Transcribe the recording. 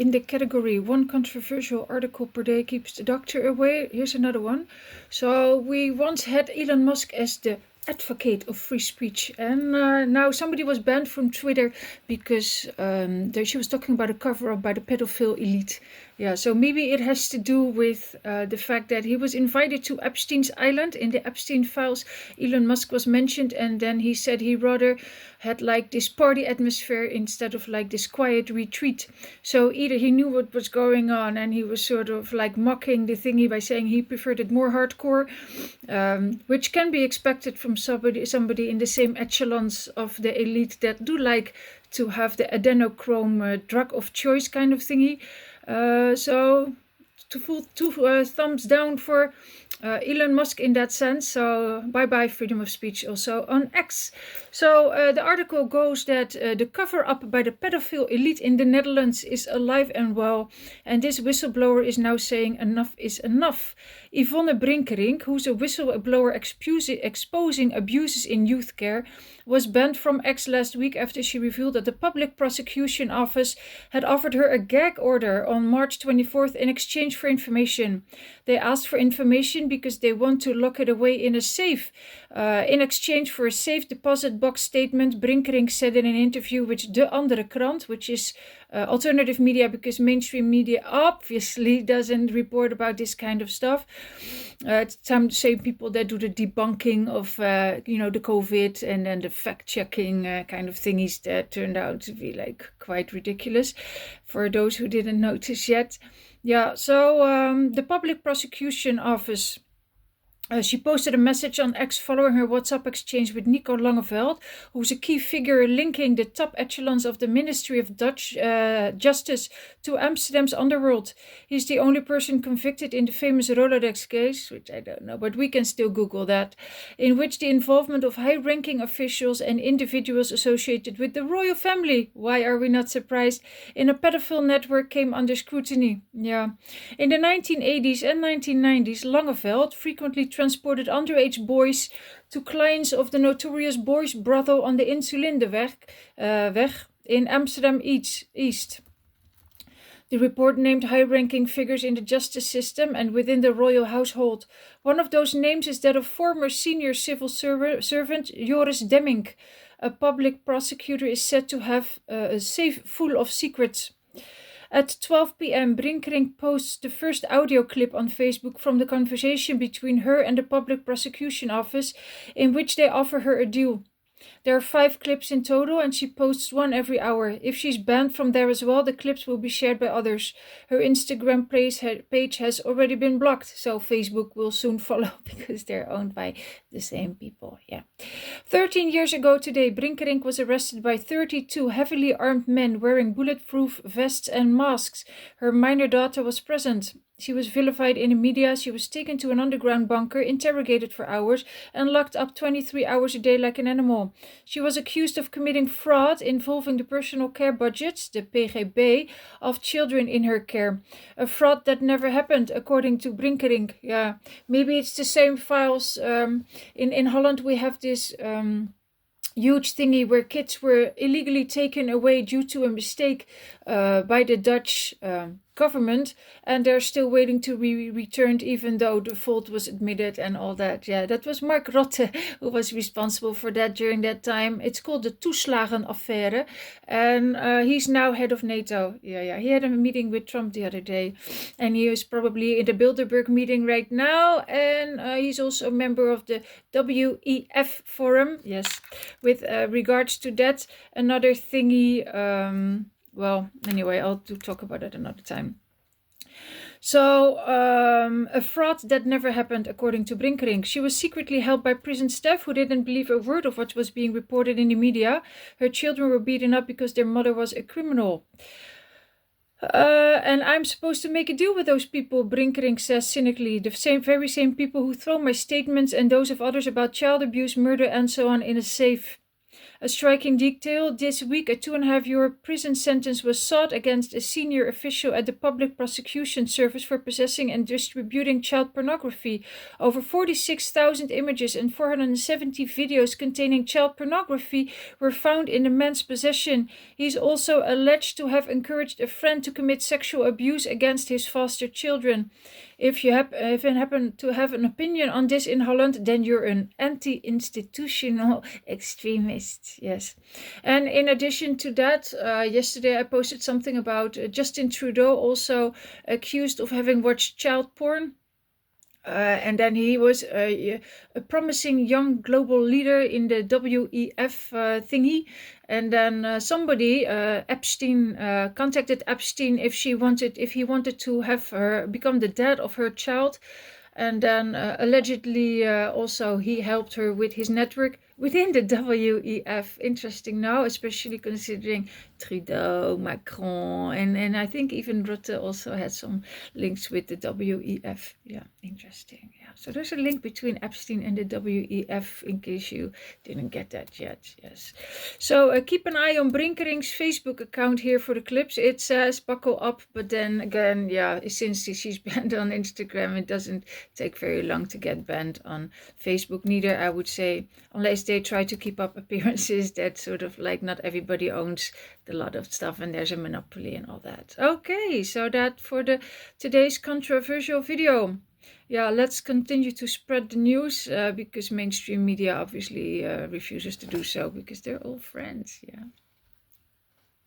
in the category one controversial article per day keeps the doctor away. Here's another one. So we once had Elon Musk as the advocate of free speech, and now somebody was banned from Twitter because she was talking about a cover-up by the pedophile elite. Yeah, so maybe it has to do with the fact that he was invited to Epstein's Island. In the Epstein files, Elon Musk was mentioned, and then he said he rather had like this party atmosphere instead of like this quiet retreat. So either he knew what was going on and he was sort of like mocking the thingy by saying he preferred it more hardcore, which can be expected from somebody in the same echelons of the elite that do like to have the adrenochrome drug of choice kind of thingy. So two thumbs down for Elon Musk in that sense. So bye-bye freedom of speech also on X. So the article goes that the cover-up by the pedophile elite in the Netherlands is alive and well, and this whistleblower is now saying enough is enough. Yvonne Brinkerink, who's a whistleblower exposing abuses in youth care, was banned from X last week after she revealed that the Public Prosecution Office had offered her a gag order on March 24th in exchange for information. They asked for information because they want to lock it away in a safe. In exchange for a safe deposit box statement, Brinkerink said in an interview with De Andere Krant, which is alternative media because mainstream media obviously doesn't report about this kind of stuff. It's some same people that do the debunking of the COVID and then the fact-checking kind of thingies that turned out to be like quite ridiculous for those who didn't notice yet. Yeah, so the Public Prosecution Office, she posted a message on X following her WhatsApp exchange with Nico Langeveld, who's a key figure linking the top echelons of the Ministry of Dutch Justice to Amsterdam's underworld. He's the only person convicted in the famous Rolodex case, which I don't know, but we can still Google that, in which the involvement of high-ranking officials and individuals associated with the royal family, why are we not surprised, in a pedophile network came under scrutiny. Yeah. In the 1980s and 1990s, Langeveld frequently transported underage boys to clients of the notorious boys' brothel on the Insulindeweg in Amsterdam East. The report named high-ranking figures in the justice system and within the royal household. One of those names is that of former senior civil servant Joris Demmink. A public prosecutor is said to have a safe full of secrets. At 12 p.m., Brinkerink posts the first audio clip on Facebook from the conversation between her and the Public Prosecution Office, in which they offer her a deal. There are 5 clips in total, and she posts one every hour. If she's banned from there as well, the clips will be shared by others. Her Instagram page has already been blocked, so Facebook will soon follow because they're owned by the same people. Yeah. 13 years ago today, Brinkerink was arrested by 32 heavily armed men wearing bulletproof vests and masks. Her minor daughter was present. She was vilified in the media. She was taken to an underground bunker, interrogated for hours, and locked up 23 hours a day like an animal. She was accused of committing fraud involving the personal care budgets, the PGB, of children in her care. A fraud that never happened, according to Brinkerink. Yeah, maybe it's the same files. In Holland, we have this huge thingy where kids were illegally taken away due to a mistake by the Dutch government, and they're still waiting to be returned even though the fault was admitted and all that. Yeah, that was Mark Rutte who was responsible for that during that time. It's called the Toeslagenaffaire, and he's now head of NATO. Yeah, he had a meeting with Trump the other day, and he is probably in the Bilderberg meeting right now, and he's also a member of the WEF forum. Yes, with regards to that, another thingy. Well, anyway, I'll talk about it another time. So, a fraud that never happened, according to Brinkerink. She was secretly held by prison staff who didn't believe a word of what was being reported in the media. Her children were beaten up because their mother was a criminal. And I'm supposed to make a deal with those people, Brinkerink says cynically. The very same people who throw my statements and those of others about child abuse, murder, and so on in a safe. A striking detail: this week a 2.5-year prison sentence was sought against a senior official at the Public Prosecution Service for possessing and distributing child pornography. Over 46,000 images and 470 videos containing child pornography were found in the man's possession. He's also alleged to have encouraged a friend to commit sexual abuse against his foster children. If you happen to have an opinion on this in Holland, then you're an anti-institutional extremist. Yes. And in addition to that, yesterday I posted something about Justin Trudeau, also accused of having watched child porn. And then he was a promising young global leader in the WEF thingy. And then somebody, Epstein, contacted Epstein if he wanted to have her become the dad of her child. And then allegedly also he helped her with his network within the WEF. Interesting now, especially considering Trudeau, Macron, and I think even Rutte also had some links with the WEF. Yeah, interesting. Yeah, so there's a link between Epstein and the WEF in case you didn't get that yet. Yes. So keep an eye on Brinkering's Facebook account here for the clips. It says buckle up, but then again, yeah, since she's banned on Instagram, it doesn't take very long to get banned on Facebook. Neither, I would say, unless they try to keep up appearances that sort of like not everybody owns a lot of stuff and there's a monopoly and all that. Okay, so that for today's controversial video. Yeah, let's continue to spread the news because mainstream media obviously refuses to do so because they're all friends. Yeah.